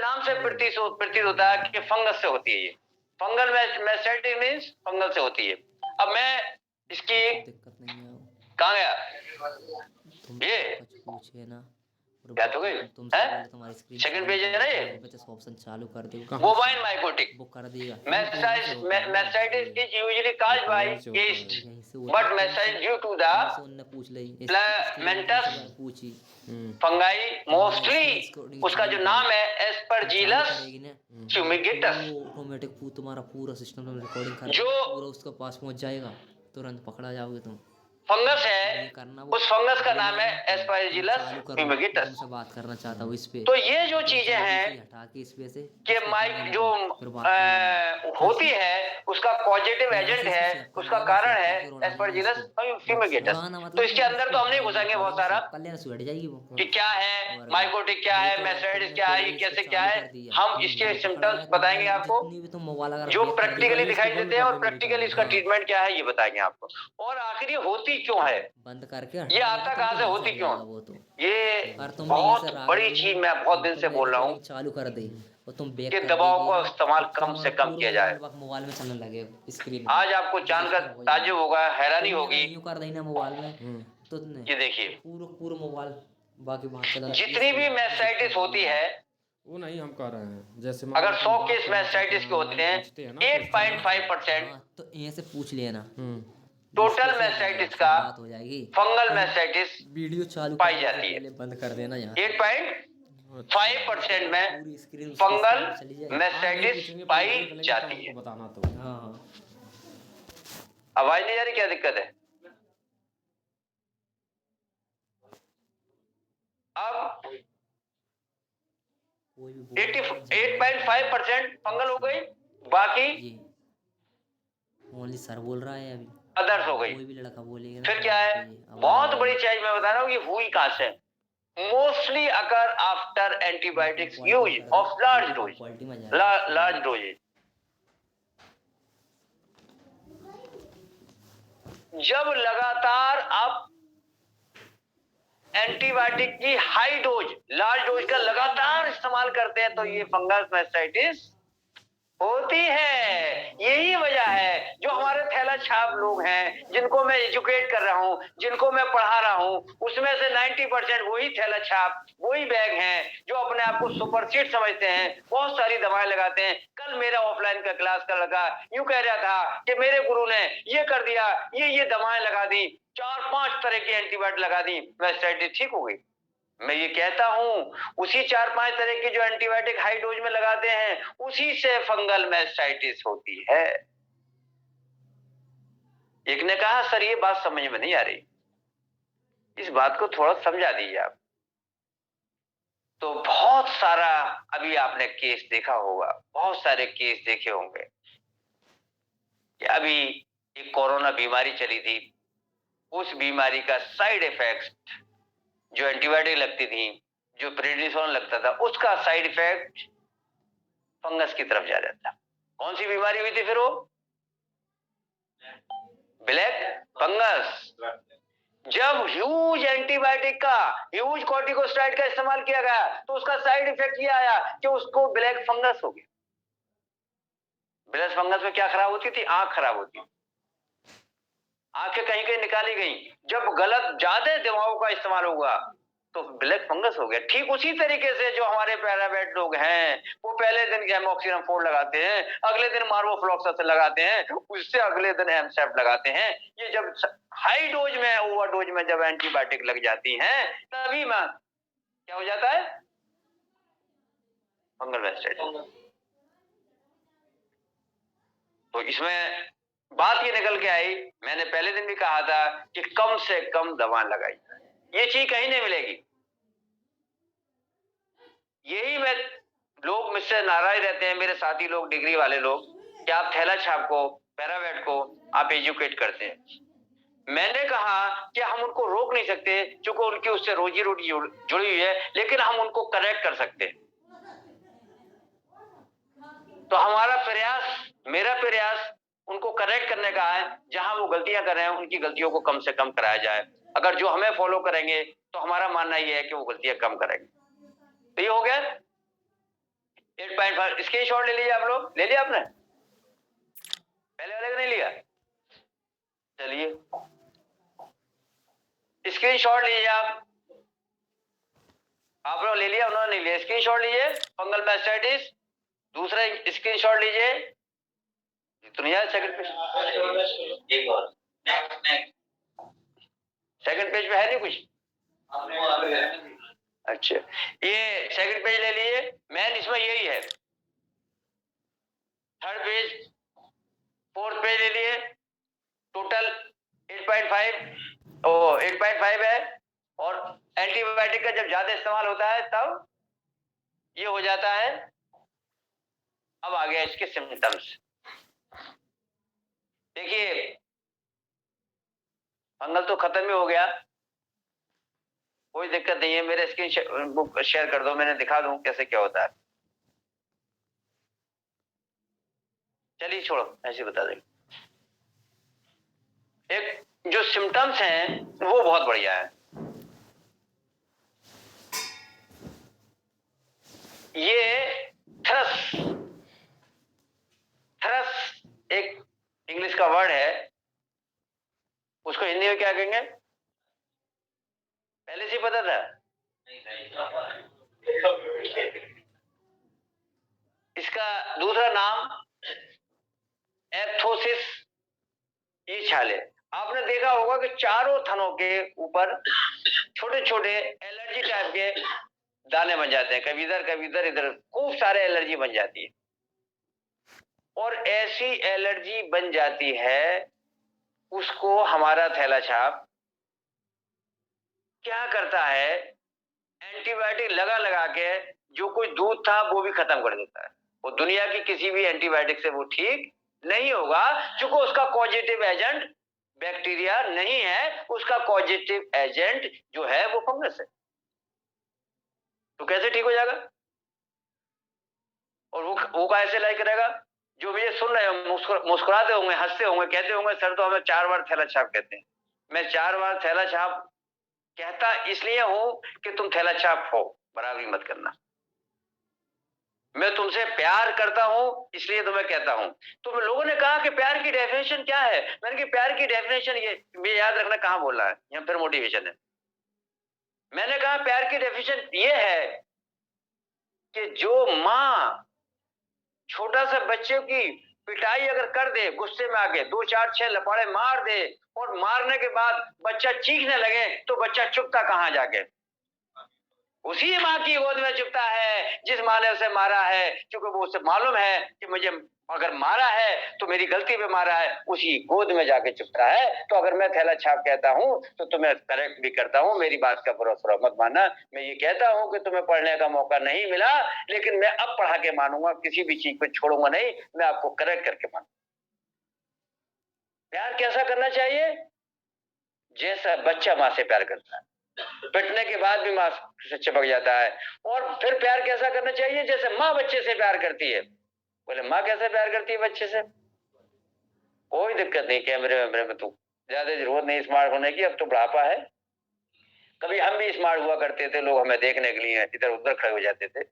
नाम से प्रतीत होता है कि फंगस से होती है ये। फंगल मैस्टाइटिस मींस फंगल से होती है। अब मैं इसकी दिक्कत नहीं है। कहाँ गया तुम ये कुछ पूछे ना, क्या तो गई तुमसे है? पहले तुम्हारी स्क्रीन सेकंड पेज है ना ये, ऑप्शन चालू कर दो, बोवाइन माइकोटिक वो कर देगा। mastitis is usually caused by yeast, यहीं से but mastitis due to the उनने पूछ ली Plantulus पूछी fungi mostly उसका जो नाम है Aspergillus fumigatus, ऑटोमेटिक तुम्हारा पूरा सिस्टम रिकॉर्डिंग कर जो पूरा उसका पास पहुंच जाएगा, तुरंत पकड़ा जाओगे तुम। फंगस है, उस फंगस का नाम है Aspergillus fumigatus। तुमसे बात करना चाहता हूँ इस पे। तो ये जो चीजें हैं हटा के इस पे से कि माइक जो होती है उसका पॉजिटिव एजेंट है, उसका कारण है एस्परजिलस फ्यूमिगेटस। तो इसके अंदर तो हम नहीं घुसेंगे बहुत सारा कि क्या है माइकोटिक, क्या है मैस्टाइटिस, क्या है, ये कैसे क्या है। हम इसके सिम्टम्स बताएंगे आपको जो प्रैक्टिकली दिखाई देते हैं और प्रैक्टिकली इसका ट्रीटमेंट क्या है ये बताएंगे आपको। और आखिर ये होती क्यों है, बंद करके ये आता कहाँ से, होती क्यों, ये बहुत बड़ी चीज मैं बहुत दिन से बोल रहा हूँ चालू कर दे और तुम कि दबाव का इस्तेमाल कम से कम किया जाए। मोबाइल में चलने लगे स्क्रीन, आज आपको जानकर ताज्जुब होगा, हैरानी होगी। कर देना मोबाइल में तो ये देखिए पूरा मोबाइल बाकी जितनी भी मैस्टाइटिस होती है वो नहीं हम कह रहे हैं, जैसे अगर 100 केस मैस्टाइटिस के होते हैं 8.5% तो ये से पूछ लेना टोटल मैस्टाइटिस का हो जाएगी, फंगल मैस्टाइटिस वीडियो चालू पाई जाती है। बंद कर देना यहाँ 8.5% में फंगल मैस्टाइटिस पाई जाती है। बताना तो आवाज नहीं जा रही, क्या दिक्कत है? अब 8.5% फंगल हो गई, बाकी ओनली सर बोल रहा है अभी अदर्स हो गई। कोई भी लड़का बोलेगा फिर क्या है, बहुत बड़ी चीज मैं बता रहा हूँ, ये हुई कहां से, mostly occur after antibiotics use of large doses. जब लगातार आप एंटीबायोटिक की हाई डोज, लार्ज डोज का लगातार इस्तेमाल करते हैं तो ये फंगस मैस्टाइटिस होती है। यही वजह है जो हमारे थैला छाप लोग हैं, जिनको मैं एजुकेट कर रहा हूं, जिनको मैं पढ़ा रहा हूं, उसमें से 90% वही थैला छाप, वही बैग हैं जो अपने आप को सुपर सीट समझते हैं, बहुत सारी दवाएं लगाते हैं। कल मेरा ऑफलाइन का क्लास का लगा, यूं कह रहा था कि मेरे गुरु ने ये कर दिया, ये दवाएं लगा दी, 4-5 तरह की एंटीबायोटिक लगा दी, मैस्टाइटिस ठीक हो गई। मैं ये कहता हूं उसी 4-5 तरह की जो एंटीबायोटिक हाई डोज में लगाते हैं उसी से फंगल मैस्टाइटिस होती है। एक ने कहा सर ये बात समझ में नहीं आ रही, इस बात को थोड़ा समझा दीजिए आप। तो बहुत सारा अभी आपने केस देखा होगा, बहुत सारे केस देखे होंगे कि अभी एक कोरोना बीमारी चली थी, उस बीमारी का साइड इफेक्ट जो एंटीबायोटिक लगती थी, जो प्रेडिसोन लगता था, उसका साइड इफेक्ट फंगस की तरफ जा रहा था। कौन सी बीमारी हुई थी फिर वो? Black fungus. जब ह्यूज एंटीबायोटिक का, ह्यूज कॉर्टिकोस्टेरॉइड का इस्तेमाल किया गया तो उसका साइड इफेक्ट ये आया कि उसको ब्लैक फंगस हो गया। ब्लैक फंगस में क्या खराब होती थी? आंख खराब होती थी, आंखें कहीं कहीं निकाली गई। जब गलत ज्यादा दवाओं का इस्तेमाल हुआ तो ब्लैक फंगस हो गया। ठीक उसी तरीके से जो हमारे पैरावेट लोग हैं, वो पहले दिन गैमोक्सिन फोल्ड लगाते हैं, अगले दिन मार्वोफ्लॉक्सासिन लगाते हैं, उससे अगले दिन हेमसेप्ट लगाते हैं। ये जब हाई डोज में, ओवर डोज में जब एंटीबायोटिक लग जाती हैं तभी में क्या हो जाता है? Fungal mastitis. तो इसमें बात ये निकल के आई, मैंने पहले दिन भी कहा था कि कम से कम दवा लगाई, ये चीज कहीं नहीं मिलेगी। यही मैं, लोग मुझसे नाराज रहते हैं, मेरे साथी लोग, डिग्री वाले लोग, कि आप थैला छाप को, पैरावेट को आप एजुकेट करते हैं। मैंने कहा कि हम उनको रोक नहीं सकते क्योंकि उनकी उससे रोजी रोटी जुड़ी हुई है, लेकिन हम उनको करेक्ट कर सकते हैं। तो हमारा प्रयास, मेरा प्रयास उनको करेक्ट करने का है। जहां वो गलतियां कर रहे हैं उनकी गलतियों को कम से कम कराया जाए। अगर जो हमें फॉलो करेंगे तो हमारा मानना यह है कि वो गलतियां कम करेंगे। तो ये हो गया। 8.5 स्क्रीन शॉट ले लीजिए आप लोग, ले लिया आपने? पहले वाले का नहीं लिया? चलिए स्क्रीन शॉट लीजिए आप लोग ले लिया, उन्होंने नहीं लिया। स्क्रीन शॉट लीजिए फंगल मैस्टाइटिस। दूसरा स्क्रीन शॉट लीजिए, तो नहीं आया सेकंड पेज, सेकंड पेज पे है नहीं कुछ? अच्छा ये सेकंड पेज ले लीजिए, मैन इसमें यही है। थर्ड पेज, फोर्थ पेज ले लिए, टोटल 8.5 8.5 है। और एंटीबायोटिक का जब ज्यादा इस्तेमाल होता है तब ये हो जाता है। अब आ गया इसके सिम्टम्स। देखिए फंगल तो खत्म ही हो गया, कोई दिक्कत नहीं है। मेरे स्क्रीन बुक शेयर कर दो, मैंने दिखा दूं कैसे क्या होता है। चलिए छोड़ो, ऐसे बता देंगे। एक जो सिम्टम्स हैं वो बहुत बढ़िया है। ये थ्रस एक इंग्लिश का वर्ड है, उसको हिंदी में क्या कहेंगे? पहले से ही पता था? इसका दूसरा नाम एप्थोसिस। ये छाले, आपने देखा होगा कि चारों थनों के ऊपर छोटे छोटे एलर्जी टाइप के दाने बन जाते हैं, कभी इधर इधर खूब सारे एलर्जी बन जाती है। और ऐसी एलर्जी बन जाती है, उसको हमारा थैला छाप क्या करता है, एंटीबायोटिक लगा लगा के जो कोई दूध था वो भी खत्म कर देता है। वो दुनिया की किसी भी एंटीबायोटिक से वो ठीक नहीं होगा, क्योंकि उसका कॉजेटिव एजेंट बैक्टीरिया नहीं है, उसका कॉजेटिव एजेंट जो है वो फंगस है। तो कैसे ठीक हो जाएगा? और वो कैसे लाइक करेगा? जो मुझे सुन रहे हो मुस्कुराते होंगे, हंसते होंगे, कहते होंगे सर तो हमें 4 बार थैला छाप कहते हैं। मैं 4 बार थैला छाप कहता इसलिए हूं कि तुम थैला छाप हो, बराबरी मत करना। मैं तुमसे प्यार करता हूं इसलिए तुम्हें कहता हूं। तो लोगों ने कहा कि प्यार की डेफिनेशन क्या है? मैंने कहा प्यार की डेफिनेशन ये याद रखना कहां बोला है, यहां फिर मोटिवेशन है। मैंने कहा प्यार की डेफिनेशन ये है कि जो माँ छोटा सा बच्चे की पिटाई अगर कर दे, गुस्से में आके 2 4 6 लपाड़े मार दे, और मारने के बाद बच्चा चीखने लगे, तो बच्चा चुपता कहां जाके? उसी माँ की गोद में चुपता है जिस माँ ने उसे मारा है, क्योंकि वो उसे मालूम है कि मुझे अगर मारा है तो मेरी गलती पे मारा है, उसी गोद में जाके चुपता है। तो अगर मैं थैला छाप कहता हूं तो तुम्हें करेक्ट भी करता हूं, मेरी बात का बुरा मत मानना। मैं ये कहता हूं कि तुम्हें पढ़ने का मौका नहीं मिला, लेकिन मैं अब पढ़ा के मानूंगा, किसी भी चीज पे छोड़ूंगा नहीं, मैं आपको करेक्ट करके मानूंगा। प्यार कैसा करना चाहिए? जैसा बच्चा माँ से प्यार करता है, पिटने के बाद भी माँ से चिपक जाता है। और फिर प्यार कैसा करना चाहिए? जैसे माँ बच्चे से प्यार करती है। बोले माँ कैसे प्यार करती है बच्चे से? कोई दिक्कत नहीं, कैमरे में तो ज्यादा जरूरत नहीं स्मार्ट होने की, अब तो बुढ़ापा है। कभी हम भी स्मार्ट हुआ करते थे, लोग हमें देखने के लिए इधर उधर खड़े हो जाते थे।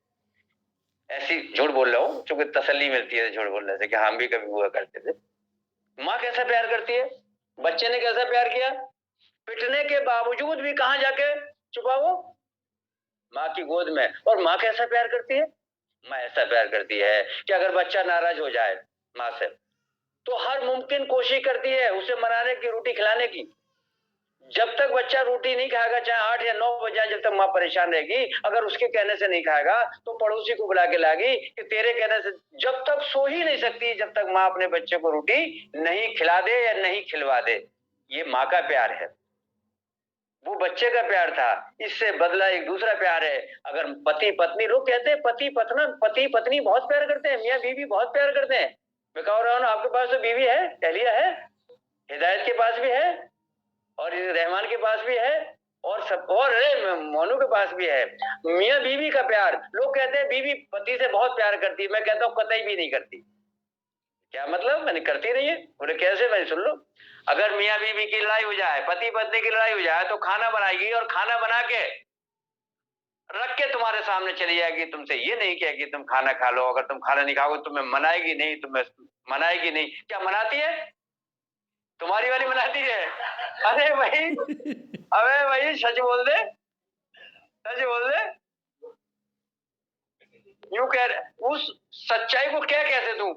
ऐसी झूठ बोल रहा हूँ क्योंकि तसल्ली मिलती है झूठ बोलने से कि हम भी कभी हुआ करते थे। माँ कैसा प्यार करती है? बच्चे ने कैसा प्यार किया? पिटने के बावजूद भी कहां जाके छुपा? वो माँ की गोद में। और माँ कैसा प्यार करती है? माँ ऐसा प्यार करती है कि अगर बच्चा नाराज हो जाए माँ से, तो हर मुमकिन कोशिश करती है उसे मनाने की, रोटी खिलाने की। जब तक बच्चा रोटी नहीं खाएगा, चाहे 8 या 9 बजे, जब तक माँ परेशान रहेगी, अगर उसके कहने से नहीं खाएगा तो पड़ोसी को बुला के लागी कि तेरे कहने से, जब तक सो ही नहीं सकती जब तक माँ अपने बच्चे को रोटी नहीं खिला दे या नहीं खिलवा दे। ये माँ का प्यार है, वो बच्चे का प्यार था। इससे बदला एक दूसरा प्यार है। अगर पति पत्नी, लोग कहते हैं पति पत्नी बहुत प्यार करते हैं, मियाँ बीवी बहुत प्यार करते हैं। मैं कह रहा हूं ना, आपके पास तो बीवी है, एहलिया है, हिदायत के पास भी है, और रहमान के पास भी है, और सब, और मोनू के पास भी है। मियाँ बीवी का प्यार, लोग कहते हैं बीवी पति से बहुत प्यार करती है। मैं कहता हूँ कतई भी नहीं करती। क्या मतलब? मैंने करती नहीं है। बोले कैसे? मैंने सुन लो, अगर मियाँ बीवी की लड़ाई हो जाए, पति पत्नी की लड़ाई हो जाए, तो खाना बनाएगी, और खाना बना के रख के तुम्हारे सामने चली जाएगी, तुमसे ये नहीं कहेगी तुम खाना खा लो, अगर तुम खाना नहीं खाओगे तुम्हें मनाएगी नहीं, तुम्हें मनाएगी नहीं। क्या मनाती है? तुम्हारी वाली मनाती है? अरे भाई, अबे भाई सच बोल दे, सच बोल दे। यूं कह रहे, उस सच्चाई को क्या कहते तू?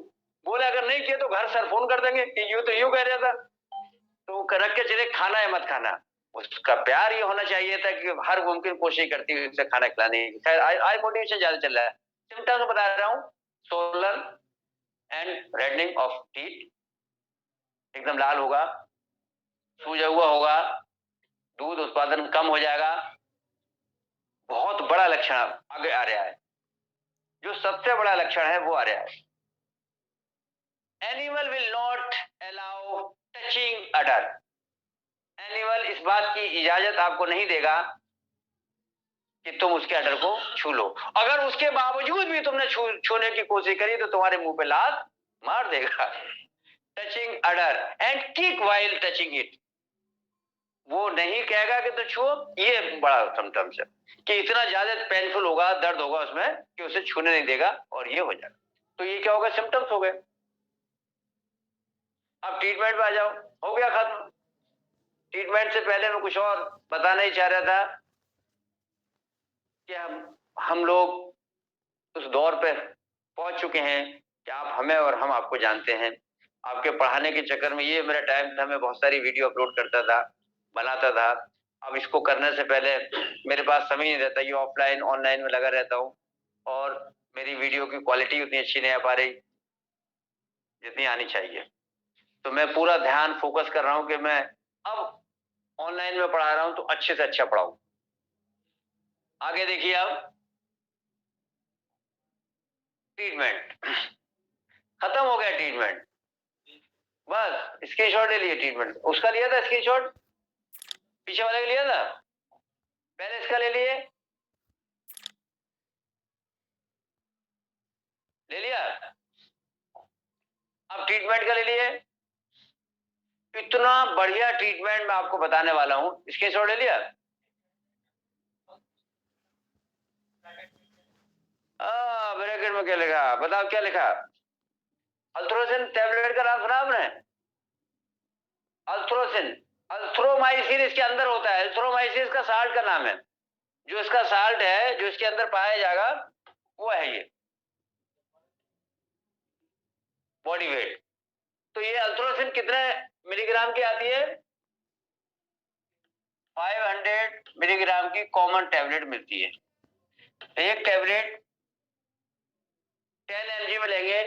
बोले अगर नहीं किया तो घर सर फोन कर देंगे कि यूं तो यूं कह रहा था। तो रख के चले, खाना है मत खाना। उसका प्यार ये होना चाहिए था कि हर मुमकिन कोशिश करती हुई उसे खाना खिलाने की। खैर आई मोटिवेशन ज्यादा चल रहा है। सिम्टम्स बता रहा हूँ, Solan and reddening of teeth, एकदम लाल होगा, सूजा हुआ होगा, दूध उत्पादन कम हो जाएगा। बहुत बड़ा लक्षण आगे आ रहा है, जो सबसे बड़ा लक्षण है वो आ रहा है। Animal will not allow touching order. Animal इस बात की इजाजत आपको नहीं देगा कि तुम उसके अडर को छू लो। अगर उसके बावजूद भी तुमने छूने की कोशिश करी तो तुम्हारे मुंह पे लात मार देगा। Touching order and kick while touching it. वो नहीं कहेगा कि तो छुओ, ये बड़ा सिम्टम्स है कि इतना ज्यादा पेनफुल होगा, दर्द होगा उसमें कि उसे छूने नहीं देगा और ये हो जाएगा। तो ये क्या होगा? सिम्टम्स हो गए। अब ट्रीटमेंट पे आ जाओ, हो गया खत्म। ट्रीटमेंट से पहले मैं कुछ और बताना ही चाह रहा था कि हम लोग उस दौर पे पहुंच चुके हैं कि आप हमें और हम आपको जानते हैं। आपके पढ़ाने के चक्कर में ये मेरा टाइम था, मैं बहुत सारी वीडियो अपलोड करता था, बनाता था। अब इसको करने से पहले मेरे पास समय नहीं रहता, ये ऑफलाइन ऑनलाइन में लगा रहता हूँ और मेरी वीडियो की क्वालिटी उतनी अच्छी नहीं आ पा रही जितनी आनी चाहिए। तो मैं पूरा ध्यान फोकस कर रहा हूँ कि मैं अब ऑनलाइन में पढ़ा रहा हूँ तो अच्छे से अच्छा पढ़ाऊं। आगे देखिए, अब ट्रीटमेंट खत्म हो गया। ट्रीटमेंट बस स्क्रीनशॉट ले लिए। ट्रीटमेंट उसका लिया था स्क्रीनशॉट, पीछे वाले का लिया था, पहले इसका ले लिए, ले लिया। अब ट्रीटमेंट का ले लिए। इतना बढ़िया ट्रीटमेंट मैं आपको बताने वाला हूं, स्क्रीनशॉट ले लिया। ब्रैकेट में क्या लिखा? बताओ क्या लिखा? अल्थ्रोसिन टैबलेट का नाम सुना आपने? अल्थ्रोसिन, अल्थ्रोमाइसिन इसके अंदर होता है। अल्थ्रोमाइसिन इसका साल्ट का नाम है। जो इसका साल्ट है, जो इसके अंदर पाया जाएगा, वो है ये बॉडी वेट। तो ये अल्थ्रोसिन कितने मिलीग्राम की आती है? 500 मिलीग्राम की कॉमन टैबलेट मिलती है। एक टैबलेट 10 mg में लेंगे।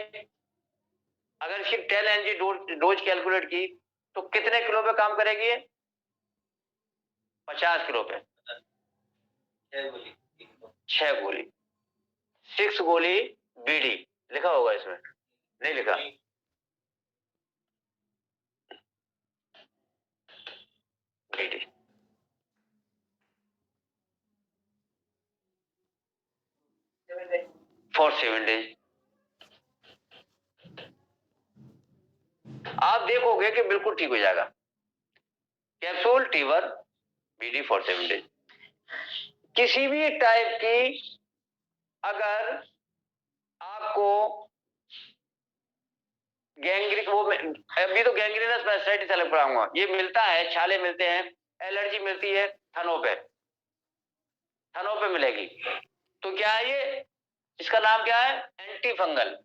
अगर इसकी 10 mg डोज कैलकुलेट की तो कितने किलो पे काम करेगी? 50 किलो पे। 6 गोली, 6 गोली बीडी लिखा होगा इसमें, नहीं लिखा? BD for 7 days। आप देखोगे कि बिल्कुल ठीक हो जाएगा। कैप्सूल टीवर बीडी फॉर 7 days। किसी भी टाइप की अगर आपको गैंग्रीन, वो अभी तो गैंग्रीनस मास्टाइटिस अलग पढ़ाऊंगा, ये मिलता है, छाले मिलते हैं, एलर्जी मिलती है थनों पे, थनों पे मिलेगी। तो क्या है ये? इसका नाम क्या है? Anti fungal.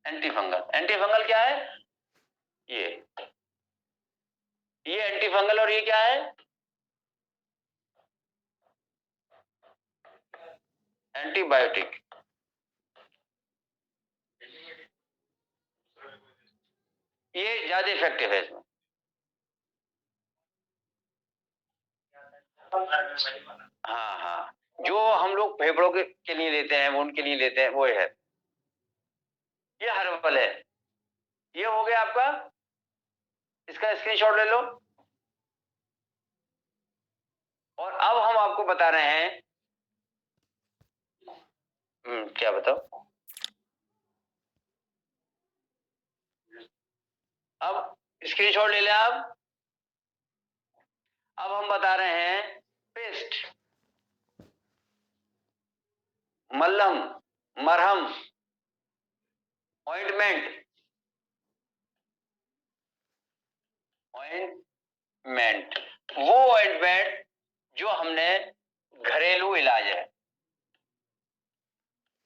Anti fungal, anti fungal क्या है? ये एंटी फंगल। और ये क्या है? एंटीबायोटिक। ये ज्यादा इफेक्टिव है इसमें। हाँ हाँ, जो हम लोग फेफड़ों के लिए लेते हैं, वो उनके लिए लेते हैं, वो है ये हर्बल है। ये हो गया आपका, इसका स्क्रीनशॉट ले लो। और अब हम आपको बता रहे हैं, क्या बताओ? अब स्क्रीनशॉट ले लें आप। अब हम बता रहे हैं पेस्ट, मल्लम, मरहम, ऑइंटमेंट, ऑइंटमेंट, वो ऑइंटमेंट जो हमने घरेलू इलाज है,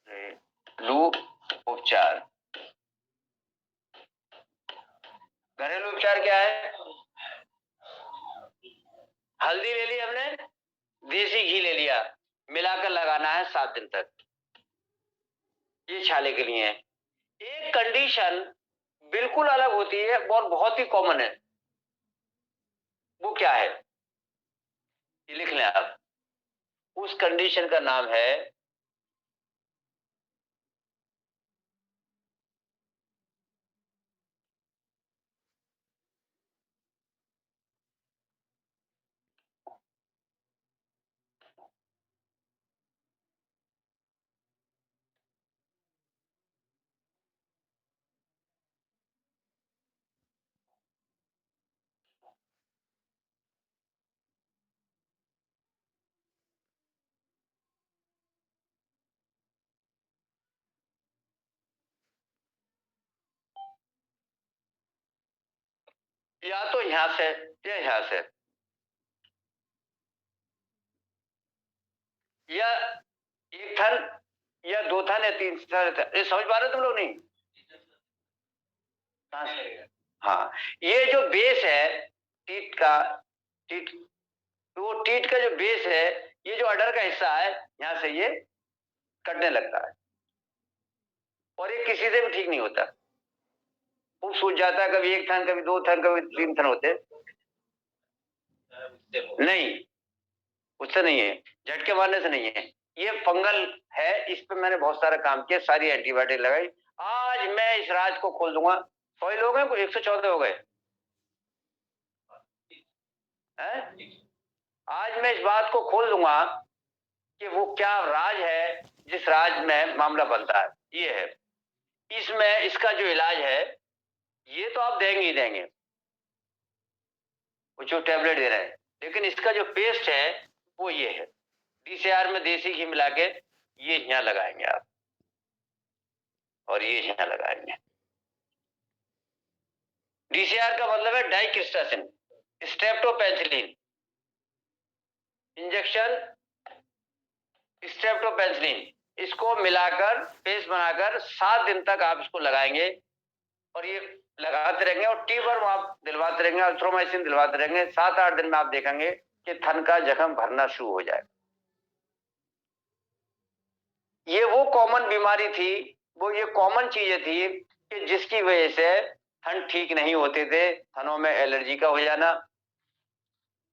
घरेलू उपचार। घरेलू उपचार क्या है? हल्दी ले ली हमने, देसी घी ले लिया, मिलाकर लगाना है 7 दिन तक। ये छाले के लिए है। एक कंडीशन बिल्कुल अलग होती है और बहुत ही कॉमन है, वो क्या है? ये लिख लें आप। उस कंडीशन का नाम है या तो यहां से या यहां से, या एक थन या 2 थन या 3 थन। ये समझ पा रहे हो तुम लोग? नहीं? हाँ, ये जो बेस है टीट का, टीट, वो टीट का जो बेस है, ये जो अडर का हिस्सा है, यहां से ये कटने लगता है और ये किसी से भी ठीक नहीं होता। खूब सूज जाता है, कभी 1 थन, कभी 2 थन, कभी 3 थन होते नहीं, उससे नहीं है, झटके मारने से नहीं है, ये फंगल है। इस पे मैंने बहुत सारा काम किया, सारी एंटीबायोटिक लगाई। आज मैं इस राज को खोल दूंगा। 100 लोग हैं, 114 हो गए। आज मैं इस बात को खोल दूंगा कि वो क्या राज है जिस राज में मामला बनता है। ये है, इसमें इसका जो इलाज है ये तो आप देंगे ही देंगे, वो जो टैबलेट दे रहे हैं, लेकिन इसका जो पेस्ट है वो ये है। DCR में देसी घी मिला के ये यहाँ लगाएंगे आप, और ये यहाँ लगाएंगे। DCR का मतलब है डाइक्रिस्टासिन, स्ट्रेप्टोपेनिसिलिन इंजेक्शन, स्ट्रेप्टोपेनिसिलिन, इसको मिलाकर पेस्ट बनाकर 7 दिन तक आप इसको लगाएंगे और ये लगाते रहेंगे, और टी-वर्म आप दिलवाते रहेंगे, अल्थ्रोमाइसिन दिलवाते रहेंगे। 7-8 दिन में आप देखेंगे कि थन का जख्म भरना शुरू हो जाएगा। ये वो कॉमन बीमारी थी, वो ये कॉमन चीजें थी कि जिसकी वजह से थन ठीक नहीं होते थे। थनों में एलर्जी का हो जाना,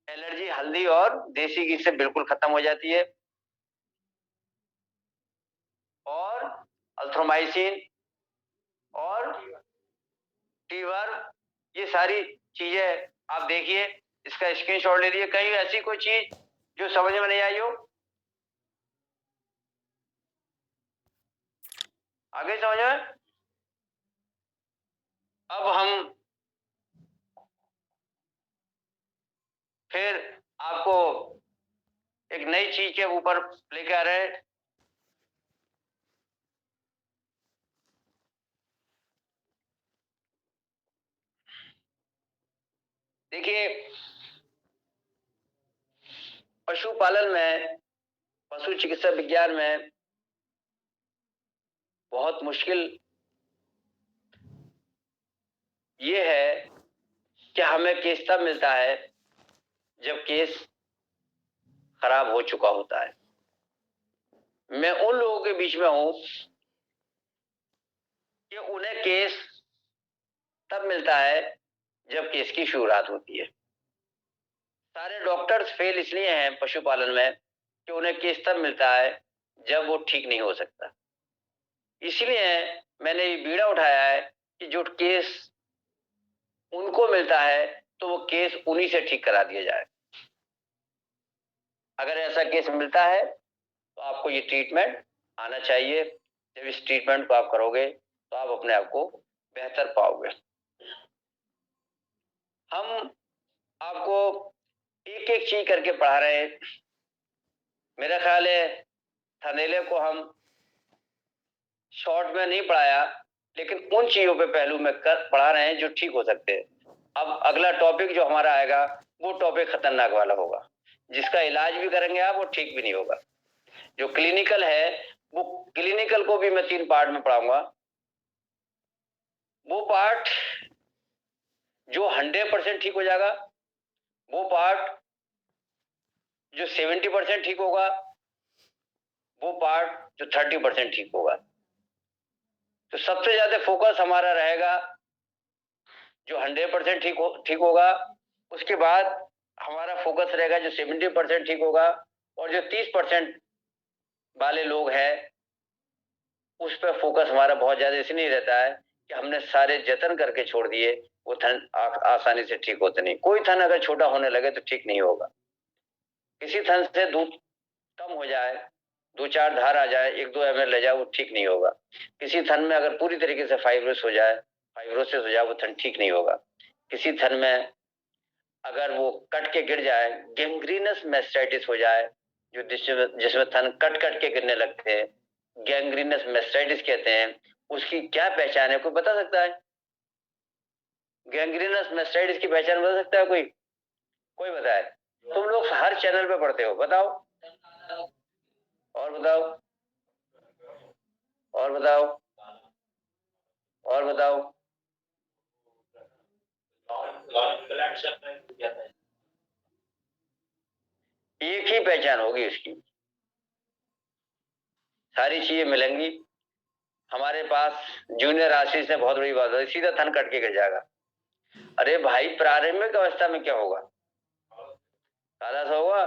एलर्जी हल्दी और देसी घी से बिल्कुल खत्म हो जाती है, और अल्थ्रोमाइसिन और टी-वर्म, ये सारी चीजें आप देखिए। इसका स्क्रीनशॉट ले लिए। कहीं ऐसी कोई चीज जो समझ में नहीं आई हो? आगे समझ में? अब हम फिर आपको एक नई चीज के ऊपर लेके आ रहे हैं। देखिए, पशुपालन में, पशु चिकित्सा विज्ञान में बहुत मुश्किल ये है कि हमें केस तब मिलता है जब केस खराब हो चुका होता है। मैं उन लोगों के बीच में हूं कि उन्हें केस तब मिलता है जब केस की शुरुआत होती है। सारे डॉक्टर्स फेल इसलिए हैं पशुपालन में कि उन्हें केस तब मिलता है जब वो ठीक नहीं हो सकता। इसलिए मैंने ये बीड़ा उठाया है कि जो केस उनको मिलता है तो वो केस उन्हीं से ठीक करा दिया जाए। अगर ऐसा केस मिलता है तो आपको ये ट्रीटमेंट आना चाहिए। जब इस ट्रीटमेंट को आप करोगे तो आप अपने आप को बेहतर पाओगे। हम आपको एक एक चीज करके पढ़ा रहे हैं। मेरा ख्याल है थनेले को हम शॉर्ट में नहीं पढ़ाया, लेकिन उन चीजों पे पहलू में पढ़ा रहे हैं जो ठीक हो सकते हैं। अब अगला टॉपिक जो हमारा आएगा वो टॉपिक खतरनाक वाला होगा, जिसका इलाज भी करेंगे आप, वो ठीक भी नहीं होगा। जो क्लिनिकल है, वो क्लिनिकल को भी मैं 3 पार्ट में पढ़ाऊंगा। वो पार्ट जो 100% ठीक हो जाएगा, वो पार्ट जो 70% ठीक होगा, वो पार्ट जो 30% ठीक होगा। तो सबसे ज्यादा फोकस हमारा रहेगा जो 100% ठीक होगा। उसके बाद हमारा फोकस रहेगा जो 70% ठीक होगा, और जो 30% वाले लोग हैं उस पर फोकस हमारा बहुत ज्यादा इसलिए नहीं रहता है कि हमने सारे जतन करके छोड़ दिए, वो थन आसानी से ठीक होते नहीं। कोई थन अगर छोटा होने लगे तो ठीक नहीं होगा। किसी थन से दूध कम हो जाए, 2-4 धार आ जाए, 1-2 ml ले जाए, वो ठीक नहीं होगा। किसी थन में अगर पूरी तरीके से फाइब्रोसिस हो जाए, वो थन ठीक नहीं होगा। किसी थन में अगर वो कट के गिर जाए, गैंग्रीनस मैस्टाइटिस हो जाए, जो जिसमें थन कट के गिरने लगते हैं, गैंग्रीनस मैस्टाइटिस कहते हैं। उसकी क्या पहचान है, कोई बता सकता है? गैंग्रीनस मैस्टाइटिस की पहचान बता सकता है कोई? कोई बताए? तुम लोग हर चैनल पे पढ़ते हो, बताओ। और बताओ, और बताओ, और बताओ। एक ही पहचान होगी इसकी, सारी चीजें मिलेंगी। हमारे पास जूनियर आशीष ने बहुत बड़ी बात है, सीधा थन कट के गिर जाएगा। अरे भाई, प्रारंभिक अवस्था में क्या होगा? सादा सा होगा,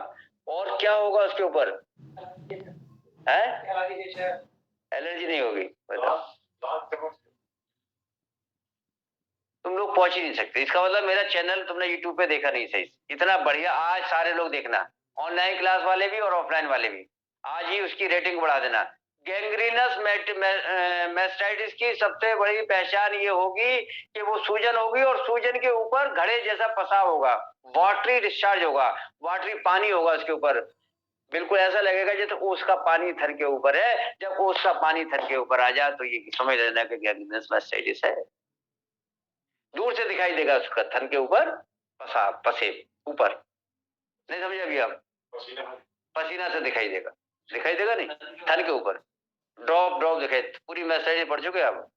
और क्या होगा उसके ऊपर? है एलर्जी नहीं होगी? बताओ। तुम लोग पहुंच ही नहीं सकते। इसका मतलब मेरा चैनल तुमने यूट्यूब पे देखा नहीं सही। इतना बढ़िया आज सारे लोग देखना, ऑनलाइन क्लास वाले भी और ऑफलाइन वाले भी, आज ही उसकी रेटिंग बढ़ा देना। गैंग्रीनस मैस्टाइटिस की सबसे बड़ी पहचान ये होगी कि वो सूजन होगी, और सूजन के ऊपर घड़े जैसा पसाव होगा, वाटरी डिस्चार्ज होगा, वाटरी पानी होगा उसके ऊपर। बिल्कुल ऐसा लगेगा जैसे ओस का पानी थन के ऊपर है। जब ओस का पानी थन के ऊपर आ जाए तो ये समझ लेना कि गैंग्रीनस मैस्टाइटिस है। दूर से दिखाई देगा उसका थन के ऊपर पसे ऊपर। नहीं समझे अभी आप? पसीना से दिखाई देगा नहीं, थन के ऊपर ड्रॉप दिखाई, पूरी मैस्टाइटिस पढ़ चुके आप?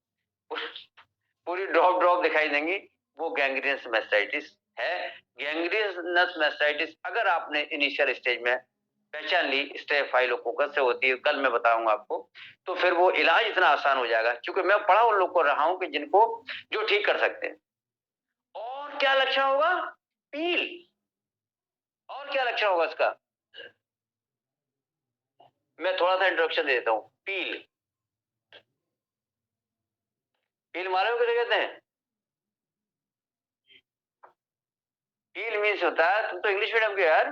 पूरी ड्रॉप दिखाई देंगी, वो गैंग्रीनस मैस्टाइटिस है। गैंग्रीनस मैस्टाइटिस अगर आपने इनिशियल स्टेज में पहचान ली, स्टेफाइलोकोकस से होती है, कल मैं बताऊंगा आपको, तो फिर वो इलाज इतना आसान हो जाएगा, क्योंकि मैं पढ़ा उन लोग को रहा हूं कि जिनको जो ठीक कर सकते हैं। और क्या लक्षण होगा? पील। और क्या लक्षण होगा इसका? मैं थोड़ा सा इंट्रोडक्शन दे देता हूं। पील मालूम किसे कहते हैं? पील मीन्स होता है, तुम तो इंग्लिश मीडियम के यार।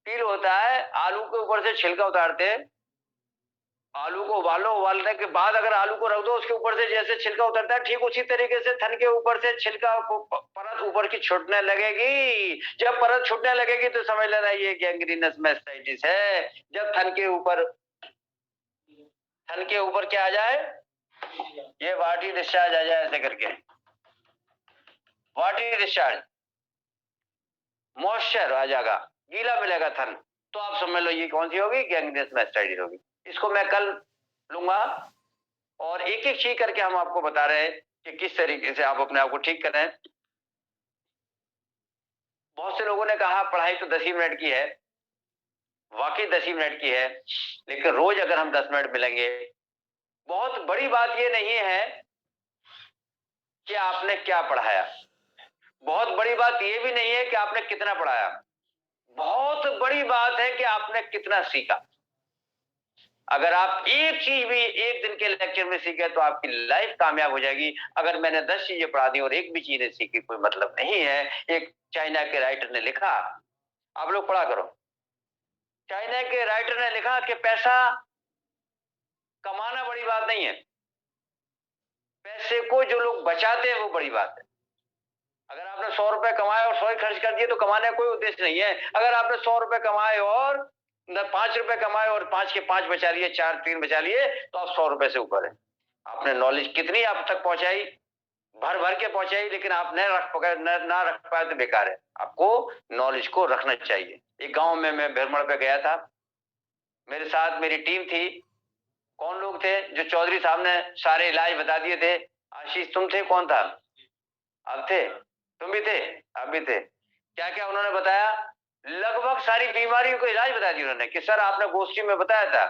पील होता है आलू के ऊपर से छिलका उतारते हैं, आलू को उबालने के बाद अगर आलू को रख दो, उसके ऊपर से जैसे छिलका उतरता है, ठीक उसी तरीके से थन के ऊपर से छिलका परत ऊपर की छूटने लगेगी। जब परत छूटने लगेगी तो समझ लेना ये गैंग्रीनस मैस्टाइटिस है। जब थन के ऊपर क्या आ जाए, ये वाटरी डिस्चार्ज आ जाए, ऐसे करके वाटरी डिस्चार्ज, मॉइस्चर आ जाएगा, गीला मिलेगा थन, तो आप समझ लो ये कौन सी होगी? गैंग्रीनस मैस्टाइटिस होगी। इसको मैं कल लूंगा, और एक एक चीज करके हम आपको बता रहे हैं कि किस तरीके से आप अपने आप को ठीक करें। बहुत से लोगों ने कहा पढ़ाई तो 10 ही मिनट की है, वाकई 10 ही मिनट की है, लेकिन रोज अगर हम 10 मिनट मिलेंगे, बहुत बड़ी बात ये नहीं है कि आपने क्या पढ़ाया, बहुत बड़ी बात ये भी नहीं है कि आपने कितना पढ़ाया, बहुत बड़ी बात है कि आपने कितना सीखा। अगर आप एक चीज भी एक दिन के लेक्चर में सीखे तो आपकी लाइफ कामयाब हो जाएगी। अगर मैंने 10 चीजें पढ़ा दी और एक भी चीज नहीं सीखी, कोई मतलब नहीं है। एक चाइना के राइटर ने लिखा, आप लोग पढ़ा करो। चाइना के राइटर ने लिखा कि पैसा कमाना बड़ी बात नहीं है, पैसे को जो लोग बचाते हैं वो बड़ी बात है। अगर आपने 100 रुपए कमाए और 100 ही खर्च कर दिए तो कमाने का कोई उद्देश्य नहीं है। अगर आपने 100 रुपए कमाए और 5 रुपए कमाए और 5 के 5 बचा लिए, 4 3 बचा लिए, तो आप 100 रुपए से ऊपर है। आपने नॉलेज कितनी आप तक पहुंचाई, भर भर के पहुंचाई, लेकिन आप ना रख पाए तो बेकार है। आपको नॉलेज को रखना चाहिए। एक गांव में मैं भ्रमण पे गया था, मेरे साथ मेरी टीम थी। कौन लोग थे? जो चौधरी साहब ने सारे इलाज बता दिए थे। आशीष तुम थे? कौन था? आप थे? तुम भी थे? आप भी थे? क्या क्या उन्होंने बताया? लगभग सारी बीमारियों को इलाज बता दिया उन्होंने कि सर आपने गोष्ठी में बताया था,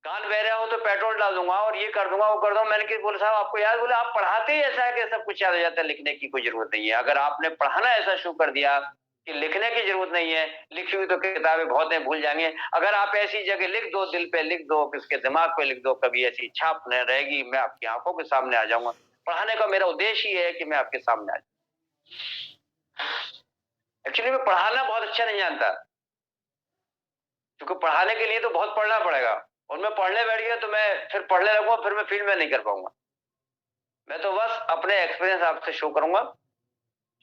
कान बह रहा हो तो पेट्रोल डाल दूंगा और ये कर दूंगा वो कर दूंगा। मैंने कि बोले साहब आपको याद? बोले आप पढ़ाते ही ऐसा है कि सब कुछ याद हो जाता है, लिखने की कोई जरूरत नहीं है। अगर आपने पढ़ाना ऐसा शुरू कर दिया कि लिखने की जरूरत नहीं है, लिखी हुई तो किताबें बहुत हैं, भूल जाएंगे। अगर आप ऐसी जगह लिख दो, दिल पे लिख दो, किसके दिमाग पे लिख दो, कभी ऐसी छाप न रहेगी, मैं आपकी आंखों के सामने आ जाऊंगा। पढ़ाने का मेरा उद्देश्य ही है कि मैं आपके सामने आ जाऊं। एक्चुअली मैं पढ़ाना बहुत अच्छा नहीं जानता, क्योंकि पढ़ाने के लिए तो बहुत पढ़ना पड़ेगा, और मैं पढ़ने बैठ गया तो मैं फिर पढ़ने लगूंगा, फिर मैं फील्ड में नहीं कर पाऊंगा। मैं तो बस अपने एक्सपीरियंस आपसे शो करूंगा,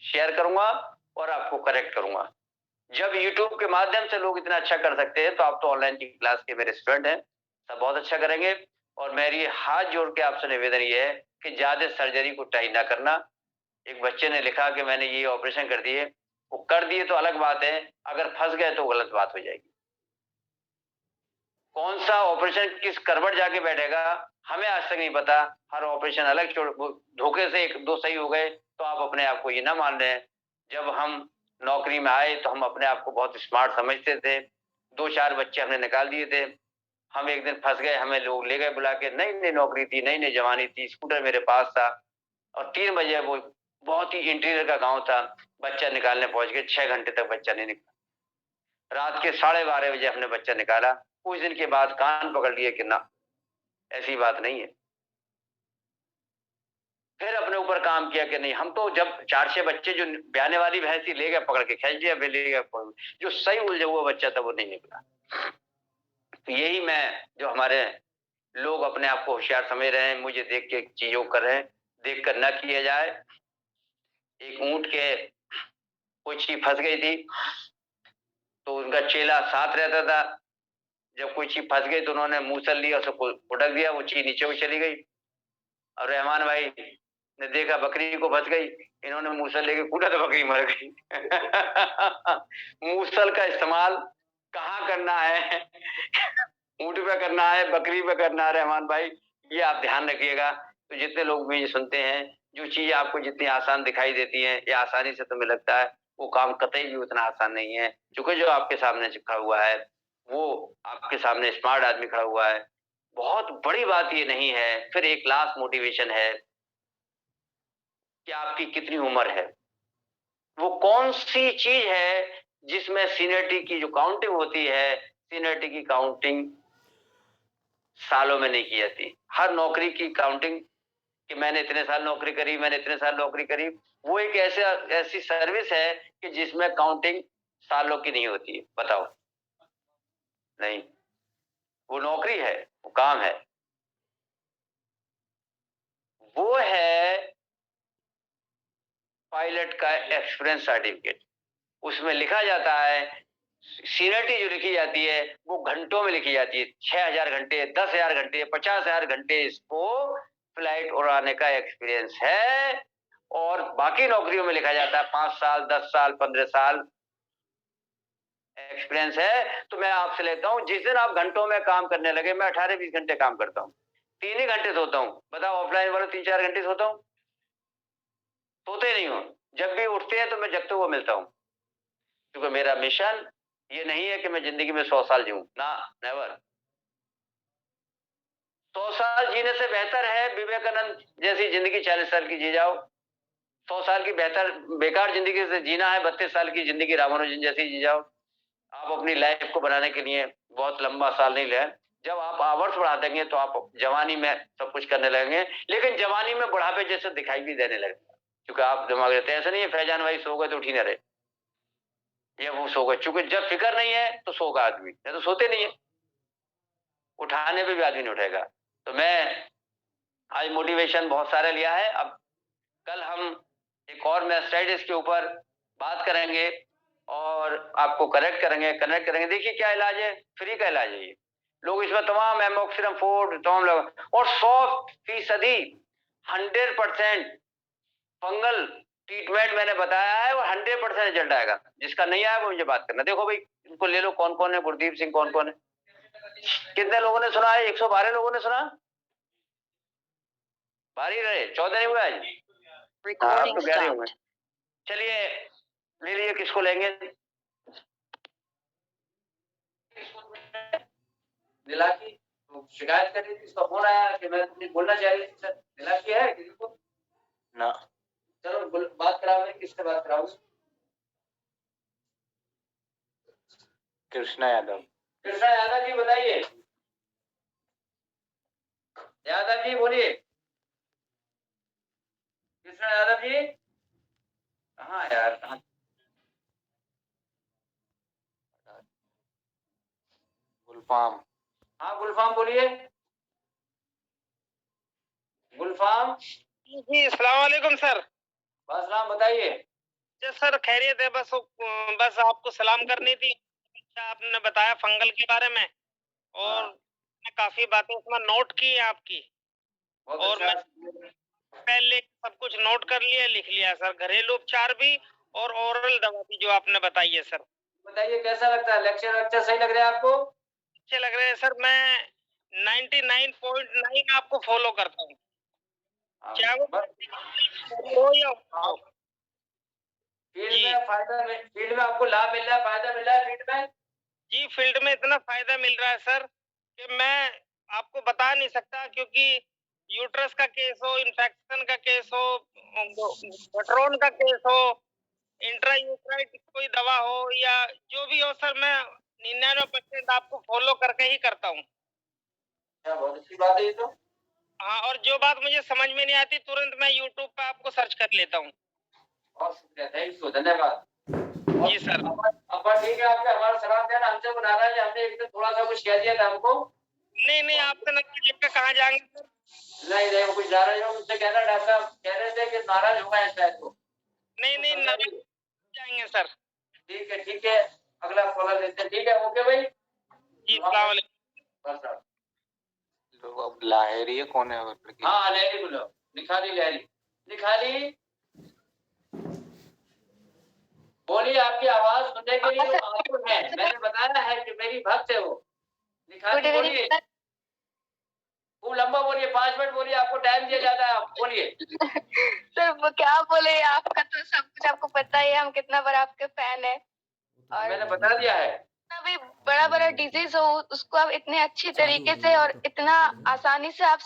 शेयर करूंगा और आपको करेक्ट करूंगा। जब YouTube के माध्यम से लोग इतना अच्छा कर सकते हैं, तो आप तो ऑनलाइन की क्लास के मेरे स्टूडेंट हैं, सब बहुत अच्छा करेंगे। और मेरी हाथ जोड़ के आपसे निवेदन ये है कि ज्यादा सर्जरी को ट्राई ना करना। एक बच्चे ने लिखा कि मैंने ये ऑपरेशन कर दिए, वो कर दिए तो अलग बात है, अगर फंस गए तो गलत बात हो जाएगी। कौन सा ऑपरेशन किस करवट जाके बैठेगा हमें आज तक नहीं पता। हर ऑपरेशन अलग, धोखे से एक दो सही हो गए तो आप अपने आप को ये ना मान रहे हैं। जब हम नौकरी में आए तो हम अपने आप को बहुत स्मार्ट समझते थे, 2-4 बच्चे हमने निकाल दिए थे। हम एक दिन फंस गए, हमें लोग ले गए बुला के, नई नई नौकरी थी, नई नई जवानी थी, स्कूटर मेरे पास था, और 3 बजे वो बहुत ही इंटीरियर का गांव था, बच्चा निकालने पहुंच गए। 6 घंटे तक बच्चा नहीं निकला। रात के 12:30 बजे हमने बच्चा निकाला। कुछ दिन के बाद कान पकड़ लिए कि ना, ऐसी बात नहीं है। फिर अपने ऊपर काम किया कि नहीं, हम तो जब 4-6 बच्चे जो ब्याने वाली भैंस थी ले गए, पकड़ के खींच दिया, फिर ले गए, जो सही उलझा हुआ बच्चा था वो नहीं निकला। तो यही मैं, जो हमारे लोग अपने आप को होशियार समझ रहे हैं, मुझे देख के चीजों कर रहे हैं, देख कर न किया जाए। एक ऊंट के कोई चीज फंस गई थी, तो उनका चेला साथ रहता था। जब कोई चीज फंस गई तो उन्होंने मूसल लिया, उसको उड़क दिया, वो चीज नीचे को चली गई। और रहमान भाई ने देखा बकरी को फंस गई, इन्होंने मूसल लेके कूदा तो बकरी मर गई। मूसल का इस्तेमाल कहाँ करना है? ऊंट पे करना है, बकरी पे करना है रहमान भाई, ये आप ध्यान रखिएगा। तो जितने लोग मुझे सुनते हैं, जो चीज आपको जितनी आसान दिखाई देती है या आसानी से तुम्हें लगता है, वो काम कतई भी उतना आसान नहीं है। क्योंकि जो आपके सामने खड़ा हुआ है, वो आपके सामने स्मार्ट आदमी खड़ा हुआ है। बहुत बड़ी बात ये नहीं है। फिर एक लास्ट मोटिवेशन है कि आपकी कितनी उम्र है, वो कौन सी चीज है जिसमें सीनियरिटी की जो काउंटिंग होती है, सीनियरिटी की काउंटिंग सालों में नहीं की जाती। हर नौकरी की काउंटिंग कि मैंने इतने साल नौकरी करी, मैंने इतने साल नौकरी करी, वो एक ऐसी सर्विस है कि जिसमें काउंटिंग सालों की नहीं होती है। बताओ, नहीं, वो नौकरी है, वो काम है, वो है पायलट का एक्सपीरियंस सर्टिफिकेट। उसमें लिखा जाता है, सीनियरिटी जो लिखी जाती है वो घंटों में लिखी जाती है। 6,000 घंटे, 10,000 घंटे, 50,000 घंटे इसको फ्लाइट उड़ाने का एक्सपीरियंस है। और बाकी नौकरियों में लिखा जाता है 5 साल, 10 साल, 15 साल एक्सपीरियंस है। तो मैं आपसे लेता हूं, जिस दिन आप घंटों में काम करने लगे, मैं 18-20 घंटे काम करता हूँ, 3 ही घंटे सोता हूँ। बताओ, ऑफलाइन वाले 3-4 घंटे सोता हूँ? सोते नहीं हूँ। जब भी उठते हैं तो मैं जगते हुए मिलता हूँ, क्योंकि मेरा मिशन ये नहीं है कि मैं जिंदगी में 100 साल जीऊं ना, नेवर। 100 साल जीने से बेहतर है विवेकानंद जैसी जिंदगी 40 साल की जी जाओ। 100 साल की बेहतर बेकार जिंदगी से जीना है 32 साल की जिंदगी रामानुजन जैसी जी जाओ। आप अपनी लाइफ को बनाने के लिए बहुत लंबा साल नहीं ले। जब आप आवर्स बढ़ा देंगे तो आप जवानी में सब कुछ करने लगेंगे, लेकिन जवानी में बुढ़ापे जैसे दिखाई भी देने लगेगा, क्योंकि आप दिमाग रहते हैं। ऐसा नहीं है फैजान भाई सो गए तो उठी ना रहे, या वो सो गए। चूंकि जब फिक्र नहीं है तो सोगा आदमी, नहीं तो सोते नहीं है, उठाने पे भी आदमी नहीं उठेगा। तो मैं आज मोटिवेशन बहुत सारे लिया है। अब कल हम एक और mastitis के ऊपर बात करेंगे और आपको कनेक्ट करेंगे। देखिए क्या इलाज है, फ्री का इलाज है ये। लोग इसमें तमाम एमोक्सिलम फोर्ट तमाम लोग और 100% 100% फंगल ट्रीटमेंट मैंने बताया है, वो 100% रिजल्ट आएगा। जिसका नहीं आया वो मुझे बात करना। देखो भाई इनको ले लो, कौन कौन है, गुरदीप सिंह कौन कौन है, कितने लोगों ने सुना है? 112 लोगों ने सुना, बारी रहे 14 नहीं हुआ आज। हाँ, तो 11 होंगे। चलिए ले लीजिए, किसको लेंगे? दिला की तो शिकायत कर रही थी, इसका फोन आया कि मैं कुछ बोलना चाह रही थी सर। दिला की है किसी को ना? चलो बात कराओगे, किससे बात कराओगे? कृष्णा यादव। कृष्णा यादव जी बताइए। यादव जी बोलिए। कृष्णा यादव जी कहाँ यार, कहाँ? गुलफाम। हाँ गुलफाम बोलिए। गुलफाम जी अस्सलाम वालेकुम सर। बस नाम बताइए। जी सर खैरियत है, बस आपको सलाम करनी थी। अच्छा आपने बताया फंगल के बारे में और हाँ। मैंने काफी बातें उसमें नोट की है आपकी, बहुत और अच्छा। मैं पहले सब कुछ नोट कर लिया, लिख लिया सर। घरेलू उपचार भी और ओरल दवा भी जो आपने बताई है सर। बताइए कैसा लगता है? लेक्चर सही लग रहा है आपको? अच्छे लग रहे हैं सर। मैं 99.9 आपको फॉलो करता हूँ, चाहे वो हो या हो। फील्ड में आपको लाभ मिल रहा है, फायदा मिल रहा है फील्ड में? जी फील्ड में इतना फायदा मिल रहा है सर कि मैं आपको बता नहीं सकता, क्योंकि यूट्रस का केस हो, इन्फेक्शन का केस हो, गठरोन का केस हो, इंट्रा यूट्राइट कोई दवा हो या जो भी हो सर, मैं 99% आपको फॉलो करके ही करता हूँ। बहुत अच्छी बात है ये तो। हाँ, और जो बात मुझे समझ में नहीं आती तुरंत मैं यूट्यूब पे आपको सर्च कर लेता हूँ। बहुत शुक्रिया, थैंक यू, धन्यवाद। जी सर। अब ठीक है, आपने हमारा सलाम देना, हमसे वो नाराज है, हमने एक दिन थोड़ा सा कुछ कह दिया था हमको। नहीं आपसे नंबर लेकर कहाँ जाएंगे सर? नहीं वो कुछ नाराज हो, मुझसे कहना, डॉक्टर साहब कह रहे थे कि नाराज हो गए शायद वो। नहीं नाराज जाएंगे सर। ठीक है, अगला कॉलर लेते हैं। ठीक है, ओके भाई जी अस्सलाम वालेकुम। बस अब अब लाहिरी है, कौन है वो लड़की? हाँ लाहिरी बोलो, निखारी बोलिए। आपकी आवाज सुनने के लिए आतुर है, मैंने बताया है कि मेरी भक्त है वो। निखारी बोलिए, खूब लंबा बोलिए, 5 मिनट बोलिए, आपको टाइम दिया जाता है, आप बोलिए। सर वो क्या बोले, आपका तो सब कुछ आपको पता ही है, हम कितना बड़ा आपके फैन है। और मैंने बता दिया है। अभी बड़ा डिजीज हो उसको आप इतने अच्छी तरीके से और इतना आसानी से आप